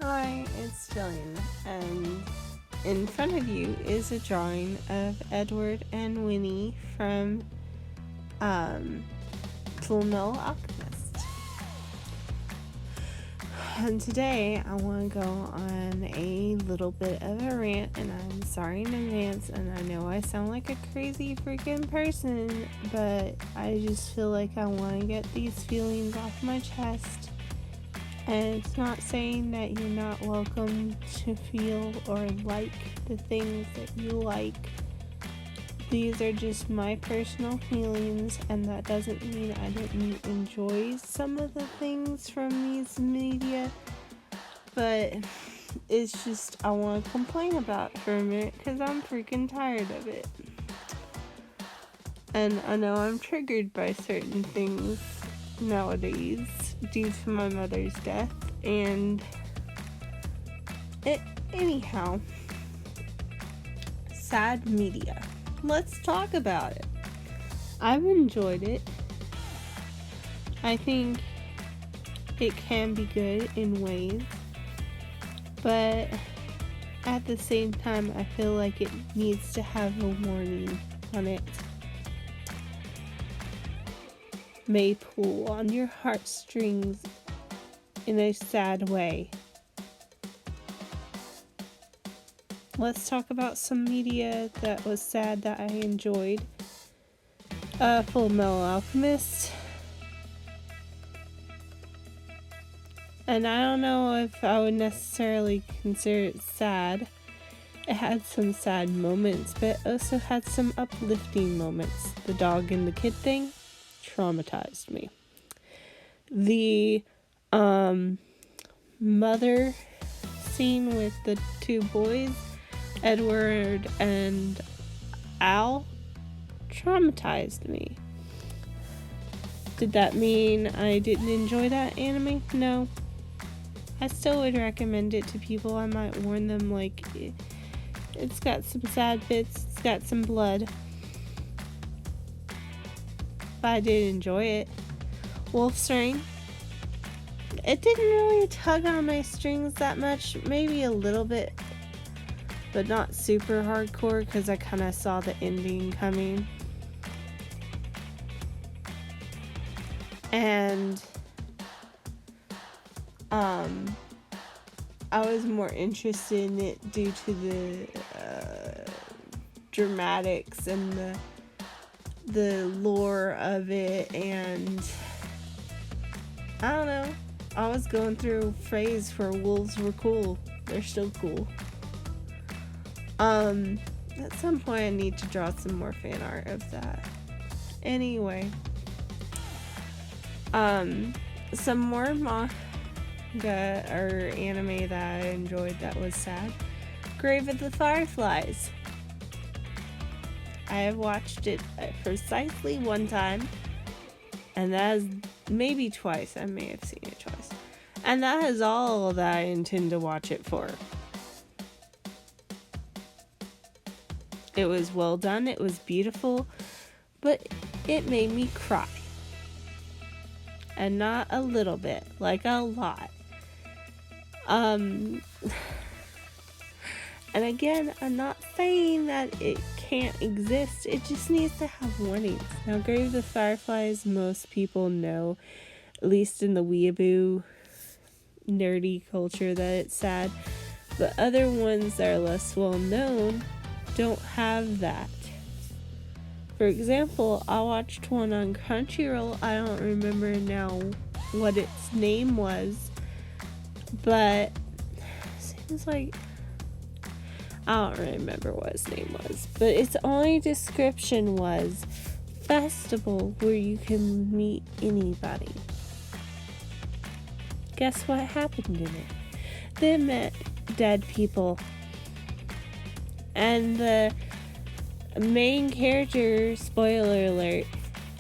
Hi, it's Jillian, and in front of you is a drawing of Edward and Winnie from Full Metal Alchemist. And today I want to go on a little bit of a rant, and I'm sorry in advance, and I know I sound like a crazy freaking person, but I just feel like I want to get these feelings off my chest. And it's not saying that you're not welcome to feel or like the things that you like. These are just my personal feelings, and that doesn't mean I didn't enjoy some of the things from these media. But it's just I want to complain about it for a minute because I'm freaking tired of it. And I know I'm triggered by certain things nowadays due to my mother's death. And anyhow, sad media. Let's talk about it. I've enjoyed it. I think it can be good in ways, but at the same time, I feel like it needs to have a warning on it. May pull on your heartstrings in a sad way. Let's talk about some media that was sad that I enjoyed. Full Metal Alchemist. And I don't know if I would necessarily consider it sad. It had some sad moments, but it also had some uplifting moments. The dog and the kid thing traumatized me. The mother scene with the two boys, Edward and Al, traumatized me. Did that mean I didn't enjoy that anime? No. I still would recommend it to people. I might warn them, like, it's got some sad bits, it's got some blood. But I did enjoy it. Wolf's Rain. It didn't really tug on my strings that much. Maybe a little bit, but not super hardcore because I kind of saw the ending coming. And I was more interested in it due to the dramatics and the lore of it, and I don't know. I was going through a phase where wolves were cool. They're still cool. At some point I need to draw some more fan art of that. Anyway. Some more manga or anime that I enjoyed that was sad. Grave of the Fireflies. I have watched it precisely one time, and that is maybe twice. I may have seen it twice. And that is all that I intend to watch it for. It was well done, it was beautiful, but it made me cry. And not a little bit, like a lot. And again, I'm not saying that it can't exist, it just needs to have warnings. Now, Grave of the Fireflies, most people know, at least in the weeaboo nerdy culture, that it's sad. But other ones that are less well known don't have that. For example, I watched one on Crunchyroll. I don't remember now what its name was, but it seems like I don't remember what its name was. But its only description was festival where you can meet anybody. Guess what happened in it? They met dead people. And the main character, spoiler alert,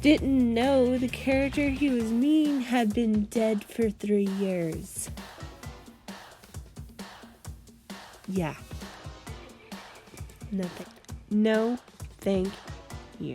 didn't know the character he was meeting had been dead for 3 years. Yeah. Nothing. No, thank you.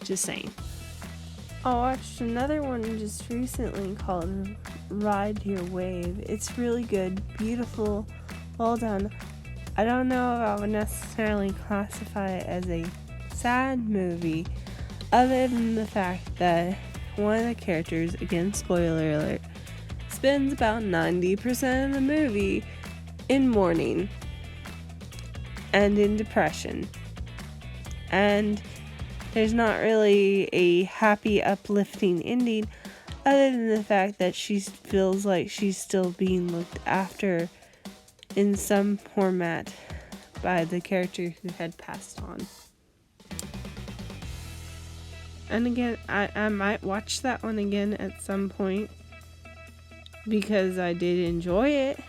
Just saying. I watched another one just recently called ride your wave. It's really good, beautiful, well done. I don't know if I would necessarily classify it as a sad movie, other than the fact that one of the characters, again spoiler alert, spends about 90% of the movie in mourning and in depression. And there's not really a happy, uplifting ending, other than the fact that she feels like she's still being looked after in some format by the character who had passed on. And again, I might watch that one again at some point, because I did enjoy it.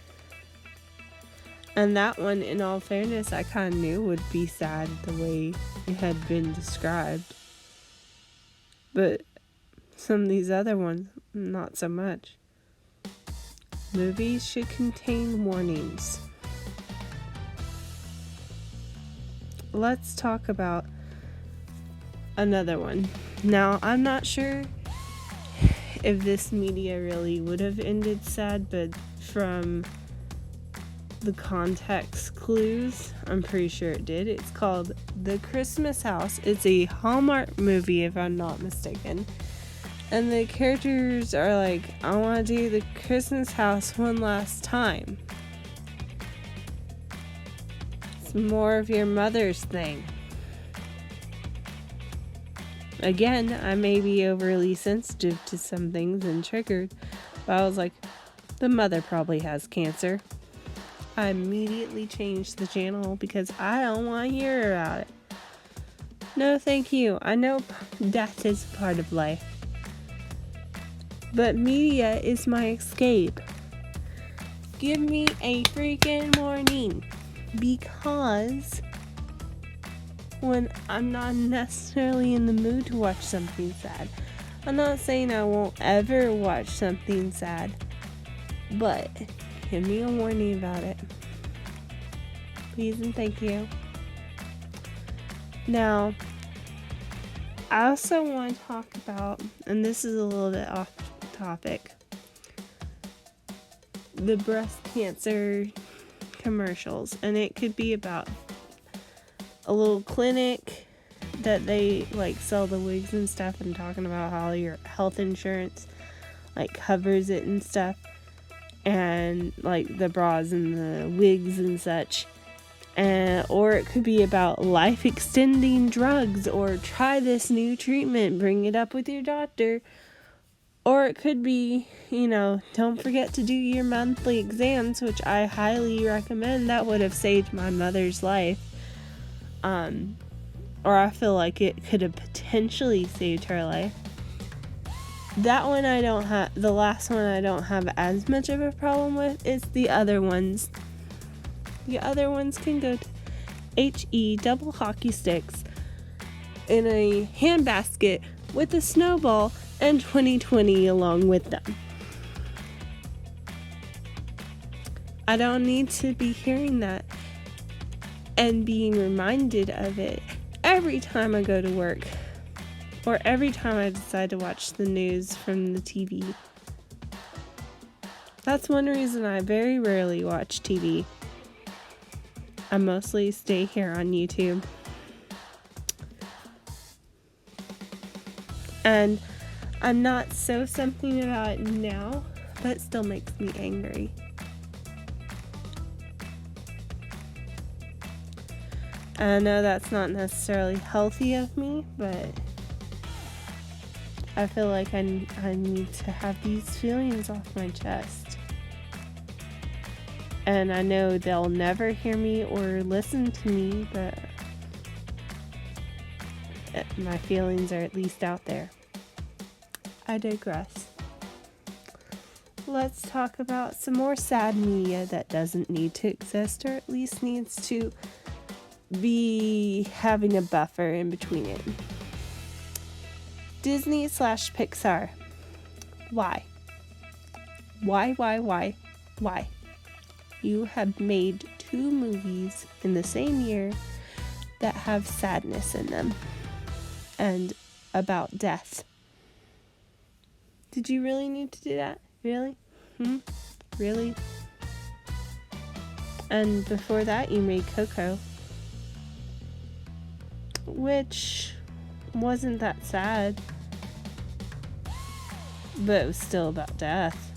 And that one, in all fairness, I kind of knew would be sad the way it had been described. But some of these other ones, not so much. Movies should contain warnings. Let's talk about another one. Now, I'm not sure if this media really would have ended sad, but from the context clues, I'm pretty sure it did. It's called The Christmas House. It's a Hallmark movie, if I'm not mistaken. And the characters are like, I want to do the Christmas house one last time. It's more of your mother's thing. Again, I may be overly sensitive to some things and triggered, but I was like, the mother probably has cancer. I immediately changed the channel because I don't want to hear about it. No, thank you. I know death is part of life, but media is my escape. Give me a freaking warning, because when I'm not necessarily in the mood to watch something sad, I'm not saying I won't ever watch something sad, but give me a warning about it. Please and thank you. Now, I also want to talk about, and this is a little bit off topic, the breast cancer commercials. And it could be about a little clinic that they like sell the wigs and stuff, and talking about how your health insurance like covers it and stuff, and like the bras and the wigs and such. Or it could be about life extending drugs, or try this new treatment, bring it up with your doctor. Or it could be, don't forget to do your monthly exams, which I highly recommend. That would have saved my mother's life. Or I feel like it could have potentially saved her life. That one I don't have, the last one I don't have as much of a problem with. It's the other ones. The other ones can go to HE double hockey sticks in a handbasket with a snowball and 2020 along with them. I don't need to be hearing that and being reminded of it every time I go to work, or every time I decide to watch the news from the TV. That's one reason I very rarely watch TV. I mostly stay here on YouTube. And I'm not so something about it now, but it still makes me angry. I know that's not necessarily healthy of me, but I feel like I need to have these feelings off my chest. And I know they'll never hear me or listen to me, but my feelings are at least out there. I digress. Let's talk about some more sad media that doesn't need to exist, or at least needs to be having a buffer in between it. Disney/Pixar. Why? Why? You have made 2 movies in the same year that have sadness in them and about death. Did you really need to do that? Really? Really? And before that, you made Coco, which wasn't that sad, but it was still about death.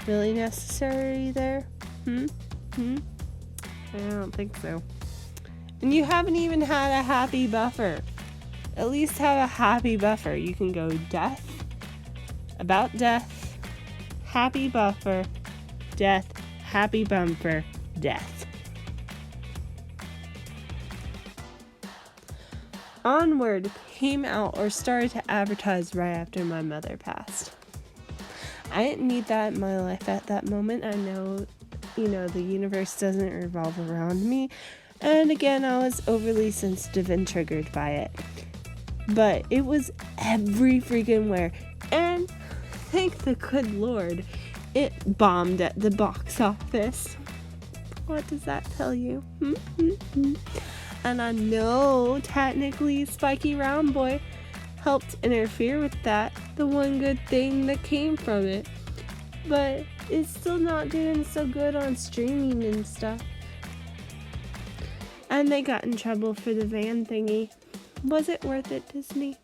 Really necessary there? I don't think so. And you haven't even had a happy buffer. At least have a happy buffer. You can go death, about death, happy buffer, death, happy bumper, death. Onward came out or started to advertise right after my mother passed. I didn't need that in my life at that moment. I know, the universe doesn't revolve around me. And again, I was overly sensitive and triggered by it. But it was every freaking where. And thank the good Lord, it bombed at the box office. What does that tell you? And I know technically Spiky Round Boy helped interfere with that, the one good thing that came from it. But it's still not doing so good on streaming and stuff. And they got in trouble for the van thingy. Was it worth it, Disney?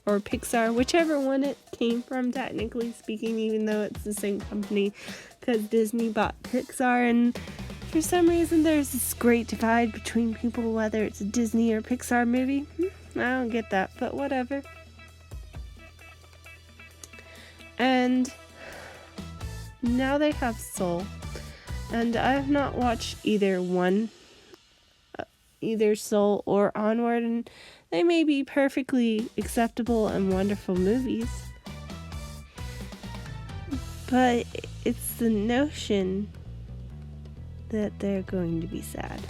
Or Pixar, whichever one it came from, technically speaking, even though it's the same company, because Disney bought Pixar, and for some reason there's this great divide between people whether it's a Disney or Pixar movie. I don't get that, but whatever. And now they have Soul, and I have not watched either Soul or Onward, and they may be perfectly acceptable and wonderful movies, but it's the notion that they're going to be sad.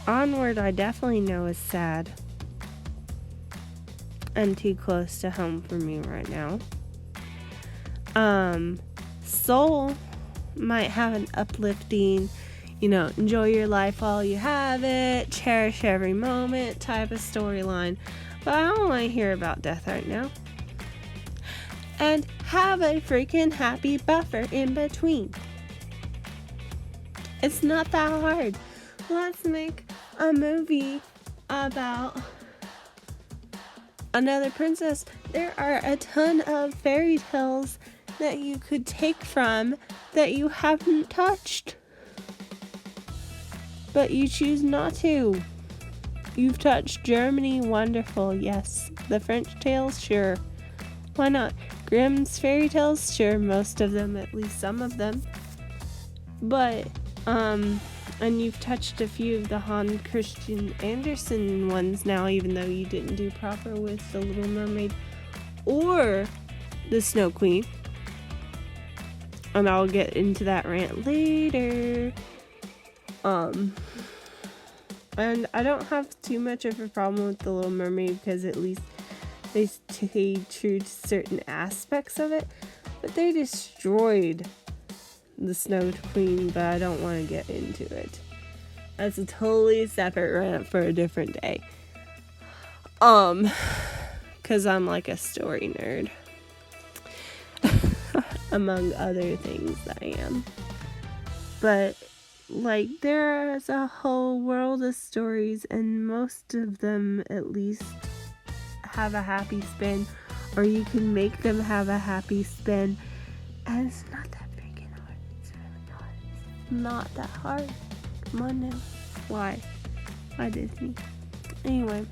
Onward, I definitely know is sad and too close to home for me right now. Soul might have an uplifting, enjoy your life while you have it, cherish every moment type of storyline, but I don't want to hear about death right now. And have a freaking happy buffer in between. It's not that hard. Let's make a movie about another princess. There are a ton of fairy tales that you could take from that you haven't touched, but you choose not to. You've touched Germany, wonderful, yes. The French tales, sure. Why not? Grimm's fairy tales, sure, most of them, at least some of them. But, and you've touched a few of the Hans Christian Andersen ones now, even though you didn't do proper with The Little Mermaid or The Snow Queen. And I'll get into that rant later. And I don't have too much of a problem with The Little Mermaid because at least they stayed true to certain aspects of it. But they destroyed The Snow Queen, but I don't want to get into it. That's a totally separate rant for a different day. Because I'm like a story nerd. Among other things I am. But, there's a whole world of stories, and most of them, at least, have a happy spin, or you can make them have a happy spin, and it's not that freaking hard. It's really not that hard. Come on now. Why Disney? Anyway,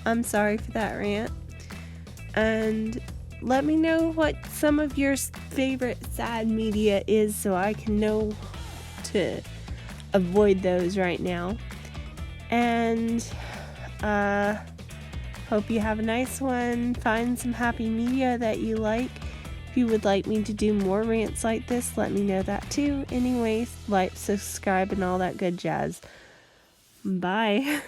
I'm sorry for that rant, and let me know what some of your favorite sad media is so I can know to avoid those right now. And hope you have a nice one. Find some happy media that you like. If you would like me to do more rants like this, let me know that too. Anyways, like, subscribe, and all that good jazz. Bye.